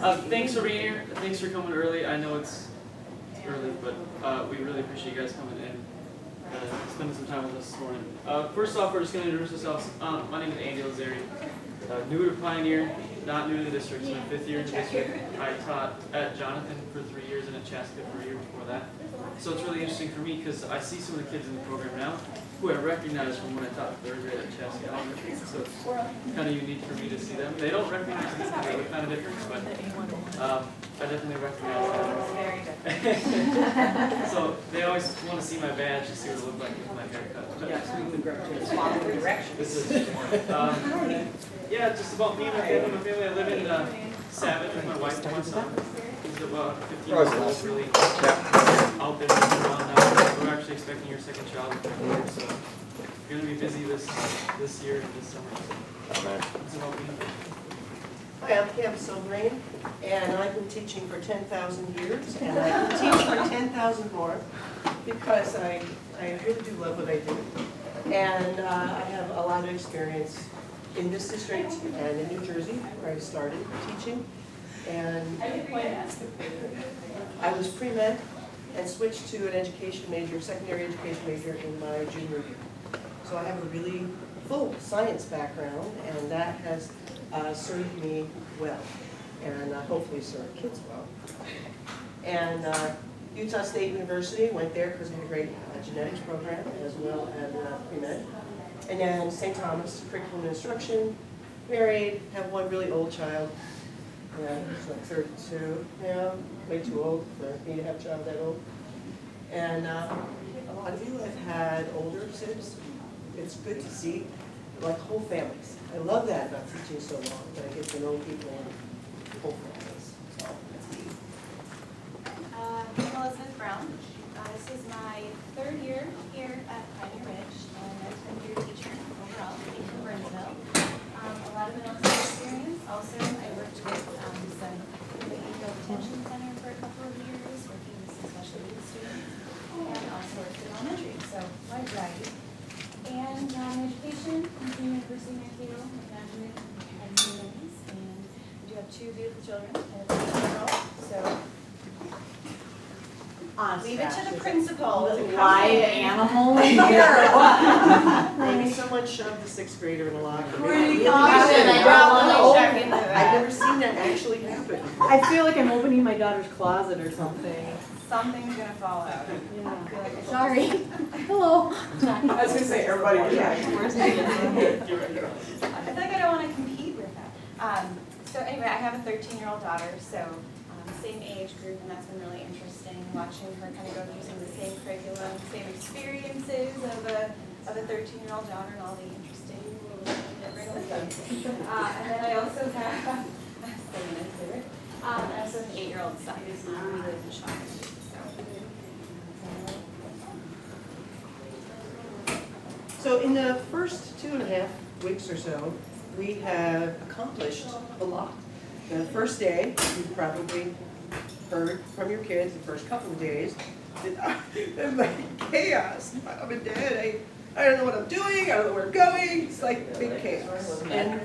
Thanks for being here. Thanks for coming early. I know it's early, but we really appreciate you guys coming in, spending some time with us this morning. First off, we're just going to introduce ourselves. My name is Andy Lazari. New to Pioneer, not new to the district. It's my 5th year in the district. I taught at Jonathan for 3 years and at Chaska for a year before that. So it's really interesting for me because I see some of the kids in the program now who I recognize from when I taught 3rd grade at Chaska Elementary. So it's kind of unique for me to see them. They don't recognize me because they look kind of different, but I definitely recognize them. So they always want to see my badge to see what it looked like with my haircut. Yes, we can grow to swap the direction. This is, yeah, just about me and my family. My family, I live in Savage with my wife and my son. He's about 15 years old, really out there running around now. We're actually expecting your 2nd child in 4 years, so we're going to be busy this year and this summer. It's about me. Hi, I'm Cam Silverane, and I've been teaching for 10,000 years, and I can teach for 10,000 more because I really do love what I do. And I have a lot of experience in this district and in New Jersey, where I started teaching. And I was pre-med and switched to an education major, secondary education major in my junior year. So I have a really full science background, and that has served me well, and hopefully served kids well. And Utah State University, went there because we had a great genetics program as well as pre-med. And then St. Thomas, curriculum and instruction, married, have one really old child. Yeah, he's like 32 now, way too old for me to have a child that old. And a lot of you have had older kids. It's good to see, like, whole families. I love that about teaching so long, that I get to know people and whole families. So that's neat. I'm Elizabeth Brown. This is my 3rd year here at Pioneer Ridge, and I've been your teacher overall in Burnsville. A lot of adult experience. Also, I worked with some behavioral detention center for a couple of years, working with some special needs students, and also worked in elementary, so wide variety. And education, continuing pursuing my field, my graduate and studies, and I do have 2 beautiful children, and a 3-year-old, so leave it to the principal. Live animal in here or what? Maybe someone shoved the 6th grader in a locker. Pretty Really awesome. good. I've never seen that actually happen. I feel like I'm opening my daughter's closet or something. Something's gonna fall out. Yeah. Sorry. Hello. I was gonna say, everybody was I feel like I don't want to compete with that. So anyway, I have a 13-year-old daughter, so same age group, and that's been really interesting, watching her kind of go using the same curriculum, same experiences of a 13-year-old daughter and all the interesting little things. And then I also have, I also have an 8-year-old son who lives in Shawnee. So in the first 2.5 weeks or so, we have accomplished a lot. The first day, you probably heard from your kids the first couple of days that like chaos. Mom and Dad, I don't know what I'm doing, I don't know where I'm going. It's like big chaos. And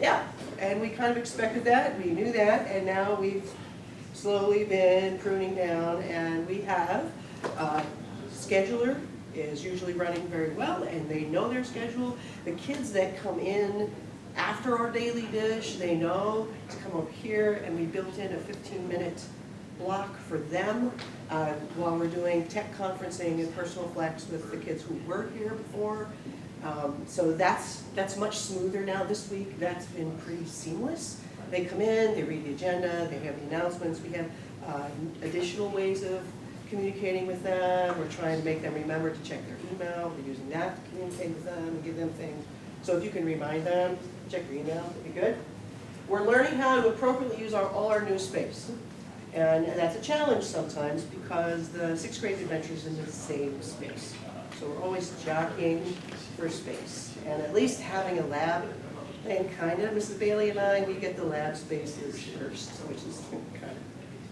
yeah, and we kind of expected that, we knew that, and now we've slowly been pruning down, and we have scheduler is usually running very well, and they know their schedule. The kids that come in after our daily dish, they know to come over here, and we built in a 15-minute block for them while we're doing tech conferencing and personal flex with the kids who were here before. So that's much smoother now this week. That's been pretty seamless. They come in, they read the agenda, they have the announcements. We have additional ways of communicating with them. We're trying to make them remember to check their email. We're using that to communicate with them and give them things. So if you can remind them, check your email, that'd be good. We're learning how to appropriately use all our new space. And that's a challenge sometimes because the 6th grade adventure is in the same space. So we're always jockeying for space. And at least having a lab, and kind of, Mrs. Bailey and I, we get the lab spaces first, which is kind of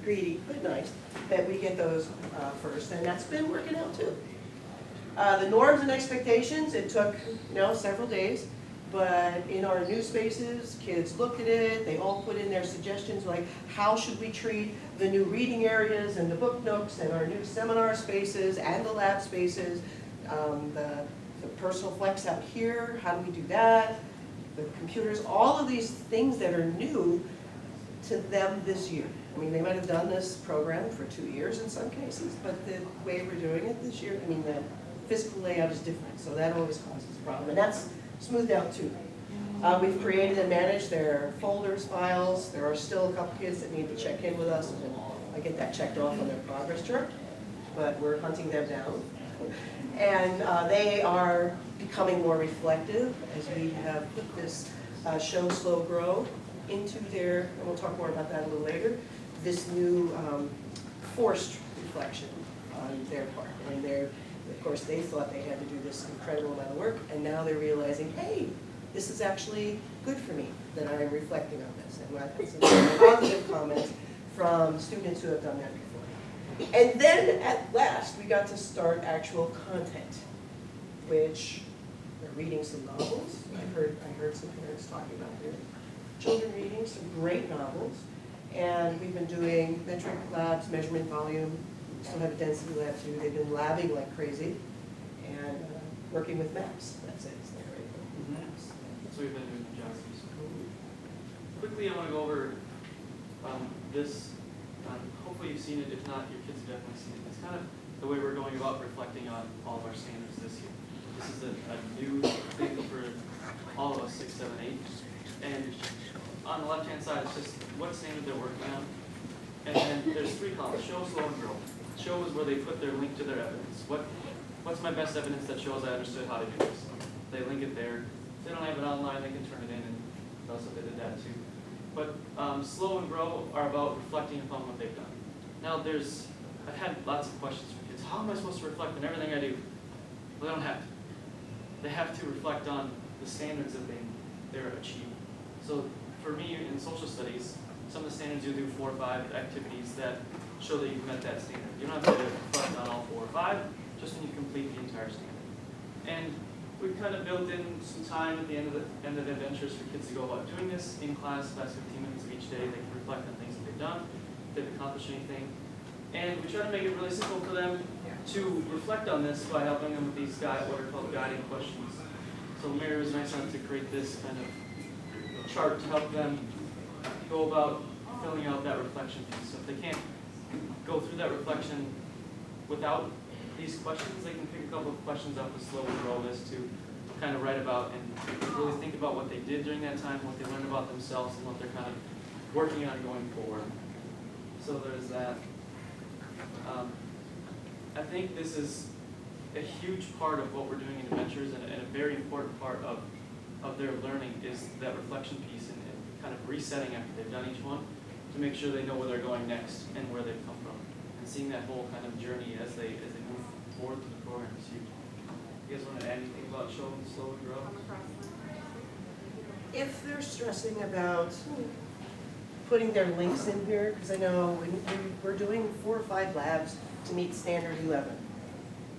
greedy, but nice, that we get those first. And that's been working out too. The norms and expectations, it took several days. But in our new spaces, kids looked at it, they all put in their suggestions, like how should we treat the new reading areas and the book nooks and our new seminar spaces and the lab spaces, the personal flex out here, how do we do that? The computers, all of these things that are new to them this year. I mean, they might have done this program for 2 years in some cases, but the way we're doing it this year, I mean, the physical layout is different, so that always causes a problem, and that's smoothed out too. We've created and managed their folders, files. There are still a couple kids that need to check in with us, and I get that checked off on their progress chart, but we're hunting them down. And they are becoming more reflective as we have put this show, slow, grow into their, and we'll talk more about that a little later, this new forced reflection on their part. And of course, they thought they had to do this incredible amount of work, and now they're realizing, hey, this is actually good for me that I am reflecting on this. And I've had some very positive comments from students who have done that before. And then at last, we got to start actual content, which they're reading some novels. I heard some parents talking about their children reading some great novels. And we've been doing metric labs, measurement volume. We still have a density lab too. They've been labbing like crazy and working with maps. That's it. It's there, right? Maps. So we've been doing the jobs. Quickly, I want to go over this. Hopefully you've seen it. If not, your kids have definitely seen it. It's kind of the way we're going about reflecting on all of our standards this year. This is a new thing for all of us, 6, 7, 8. And on the left-hand side, it's just what standard they're working on. And then there's 3 columns: show, slow, and grow. Show is where they put their link to their evidence. What's my best evidence that shows I understood how to do this? They link it there. If they don't have it online, they can turn it in and tell us if they did that too. But slow and grow are about reflecting upon what they've done. Now I've had lots of questions from kids. How am I supposed to reflect on everything I do? Well, they don't have to. They have to reflect on the standards that they're achieving. So for me in social studies, some of the standards you do 4 or 5 activities that show that you've met that standard. You don't have to reflect on all 4 or 5, just when you complete the entire standard. And we've kind of built in some time at the end of the adventures for kids to go about doing this in class, past 15 minutes of each day. They can reflect on things that they've done, if they've accomplished anything. And we try to make it really simple for them to reflect on this by helping them with these what are called guiding questions. So Mary was nice enough to create this kind of chart to help them go about filling out that reflection piece. So if they can't go through that reflection without these questions, they can pick a couple of questions off the slow and grow list to kind of write about and really think about what they did during that time, what they learned about themselves, and what they're kind of working on going forward. So there's that. I think this is a huge part of what we're doing in Adventures, and a very important part of their learning is that reflection piece and kind of resetting after they've done each one to make sure they know where they're going next and where they've come from. And seeing that whole kind of journey as they move forward through the program is huge. You guys want to add anything about show and slow and grow? If they're stressing about putting their links in here, because I know we're doing 4 or 5 labs to meet standard 11.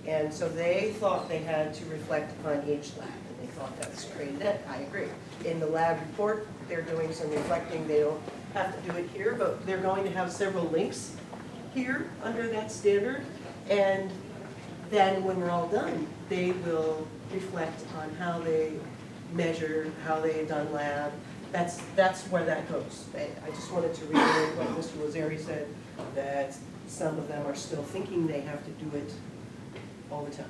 And so they thought they had to reflect upon each lab, and they thought that's great. That, I agree. In the lab report, they're doing some reflecting. They don't have to do it here, but they're going to have several links here under that standard. And then when we're all done, they will reflect on how they measured, how they had done lab. That's where that goes. I just wanted to reiterate what Mr. Lazari said, that some of them are still thinking they have to do it all the time.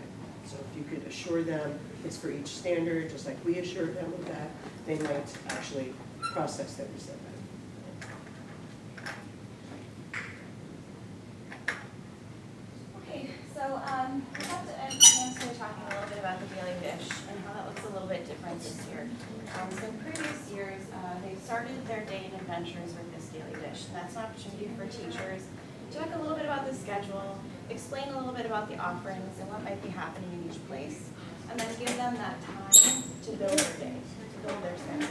So if you could assure them it's for each standard, just like we assured them of that, they might actually process that reset back. Okay, so we have to answer talking a little bit about the daily dish and how that looks a little bit different this year. So in previous years, they started their day in Adventures with this daily dish. And that's an opportunity for teachers to talk a little bit about the schedule, explain a little bit about the offerings and what might be happening in each place, and then give them that time to build their day, to build their schedule.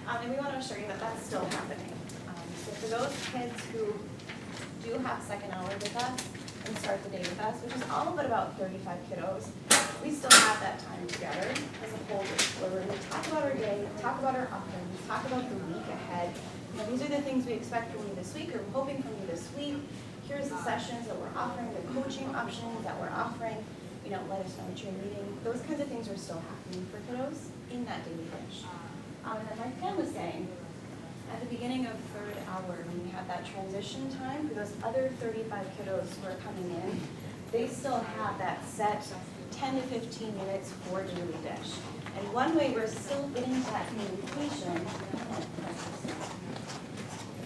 And we want to assure you that that's still happening. So for those kids who do have second hour with us, and and start the day with us, which is all but about 35 kiddos. We still have that time together as a whole group where we're going to talk about our day, talk about our offerings, talk about the week ahead. You know, these are the things we expect from you this week, or we're hoping from you this week. Here's the sessions that we're offering, the coaching options that we're offering. You know, let us know what you're needing. Those kinds of things are still happening for kiddos in that daily dish. And then like Pam was saying, at the beginning of third hour, when we have that transition time for those other 35 kiddos who are coming in, they still have that set 10 to 15 minutes for daily dish. And one way we're still getting to that communication.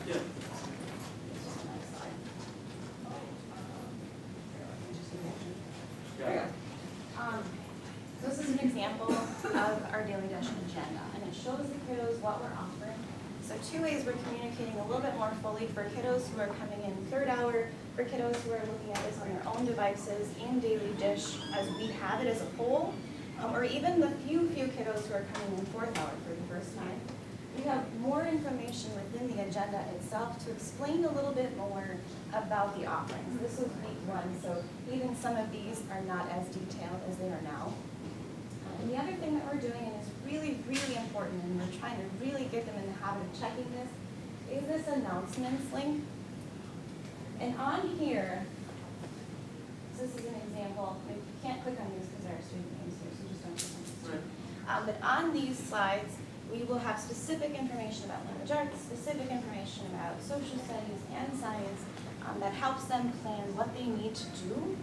Yeah. Yeah. So this is an example of our daily dish agenda, and it shows the kiddos what we're offering. So two ways we're communicating a little bit more fully for kiddos who are coming in third hour, for kiddos who are looking at this on their own devices in daily dish as we have it as a whole, or even the few kiddos who are coming in fourth hour for the first time. We have more information within the agenda itself to explain a little bit more about the offerings. This was week 1, so even some of these are not as detailed as they are now. And the other thing that we're doing, and is really, really important, and we're trying to really get them in the habit of checking this, is this announcements link. And on here, so this is an example. You can't click on these because there are student names here, so just don't click on these. Right. But on these slides, we will have specific information about language arts, specific information about social studies and science that helps them plan what they need to do,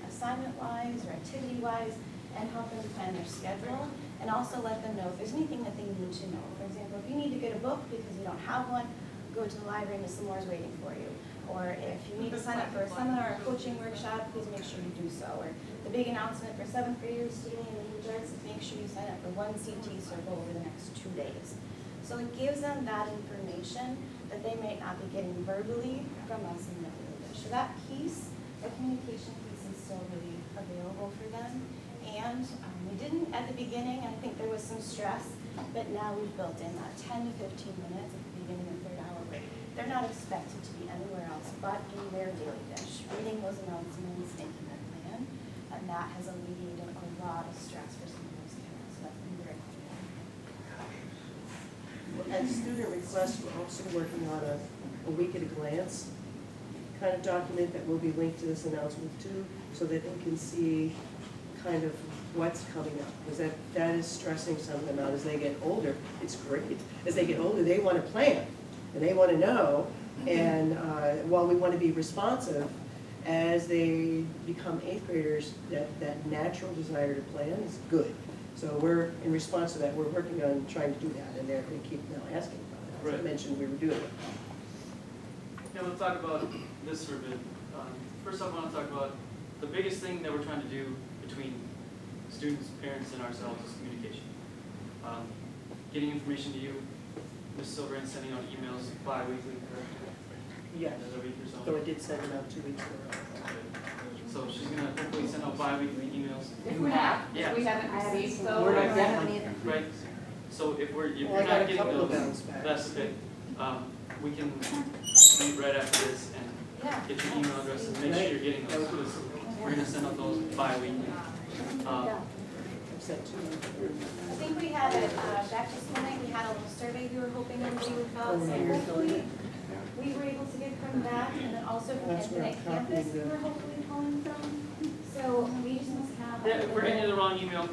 assignment-wise or activity-wise, and help them plan their schedule, and also let them know if there's anything that they need to know. For example, if you need to get a book because you don't have one, go to the library, Ms. Lamore is waiting for you. Or if you need to sign up for a seminar or coaching workshop, please make sure you do so. Or the big announcement for 7th graders studying language arts is make sure you sign up for 1 CT circle over the next 2 days. So it gives them that information that they may not be getting verbally from us in the daily dish. So that piece, the communication piece, is still really available for them. And we didn't at the beginning, and I think there was some stress, but now we've built in that 10 to 15 minutes at the beginning of third hour break. They're not expected to be anywhere else but in their daily dish, reading those announcements, making their plan, and that has alleviated a lot of stress for some of those kids. So that's been very helpful. At student request, we're also working on a week at a glance kind of document that will be linked to this announcement too, so that they can see kind of what's coming up, because that is stressing some of them out as they get older. It's great. As they get older, they want to plan, and they want to know, and while we want to be responsive, as they become 8th graders, that natural desire to plan is good. So we're, in response to that, we're working on trying to do that, and they keep now asking about it. As I Right. mentioned, we were doing it. Yeah, we'll talk about this for a bit. First off, I want to talk about the biggest thing that we're trying to do between students, parents, and ourselves is communication. Getting information to you. Ms. Silverand sending out emails bi-weekly, correct? Yeah, Every week or so so. I did send them out 2 weeks ago. So she's gonna hopefully send out bi-weekly emails. If we have, Yeah. if we haven't received those. We're not getting either. Right, so if Well, you're I got not a getting couple of those, bounce backs. that's okay. We can meet right after this and Yeah. get your email address and make sure you're getting those, because we're gonna send out those bi-weekly. I've sent 2. I think we had it, back to school night, we had a little survey we were hoping everybody would fill out, so Oh, you're filling hopefully it? we were able to get from that, and then also from That's where I'm Infinite Campus, we copying were hopefully pulling from. So we just must have. Yeah, if we're getting you the wrong email,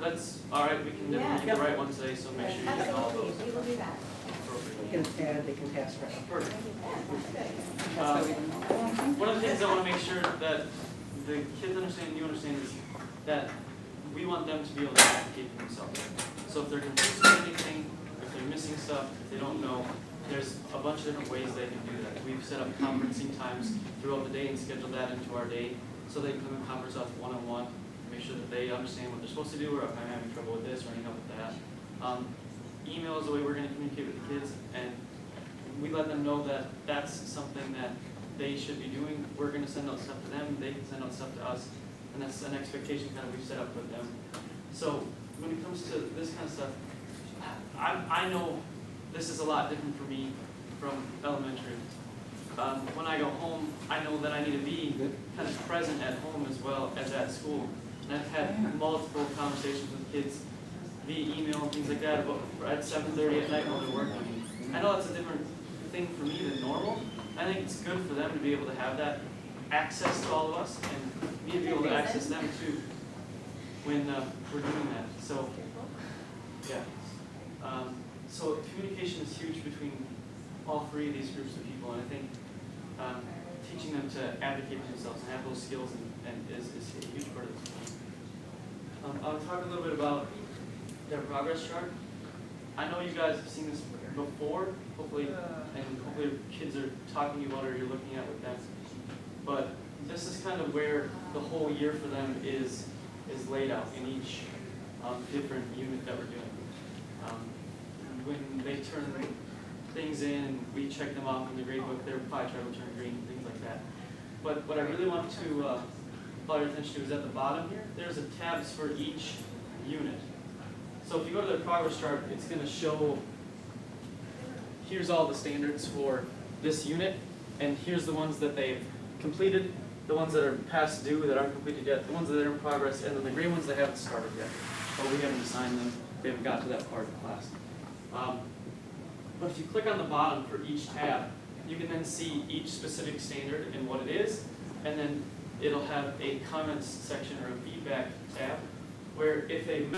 that's all right, we can definitely get the right one today, so make sure you get all Absolutely, those we will do that. appropriately. Get a pad, they can pass around. Perfect. Yeah, Um, One of the things I want to make sure that the kids understand, you understand, is that we want them to be able to advocate for themselves. So if they're confused with anything, if they're missing stuff, if they don't know, there's a bunch of different ways they can do that. We've set up conferencing times throughout the day and scheduled that into our day, so they can come and converse us one-on-one, make sure that they understand what they're supposed to do, or if I'm having trouble with this or any help with that. Email is the way we're going to communicate with the kids, and we let them know that that's something that they should be doing. We're going to send out stuff to them, they can send out stuff to us, and that's an expectation kind of we've set up with them. So when it comes to this kind of stuff, I know this is a lot different for me from elementary. when I go home, I know that I need to be kind of present at home as well as at school. And I've had multiple conversations with kids via email and things like that about at 7:30 at night while they're working. I know that's a different thing for me than normal. I think it's good for them to be able to have that access to all of us and me to be able to access them too when we're doing that. So, yeah. So communication is huge between all three of these groups of people, and I think teaching them to advocate for themselves and have those skills and is a huge part of this. I'll talk a little bit about their progress chart. I know you guys have seen this before, hopefully, and hopefully kids are talking to you about it or you're looking at with them. But this is kind of where the whole year for them is laid out in each different unit that we're doing. When they turn things in, we check them off in the grade book, their pie chart will turn green, things like that. But what I really want to call your attention to is at the bottom here, there's a tabs for each unit. So if you go to their progress chart, it's going to show, here's all the standards for this unit, and here's the ones that they've completed, the ones that are past due that aren't completed yet, the ones that are in progress, and then the green ones that haven't started yet, or we haven't assigned them, they haven't got to that part of the class. But if you click on the bottom for each tab, you can then see each specific standard and what it is, and then it'll have a comments section or a feedback tab, where if they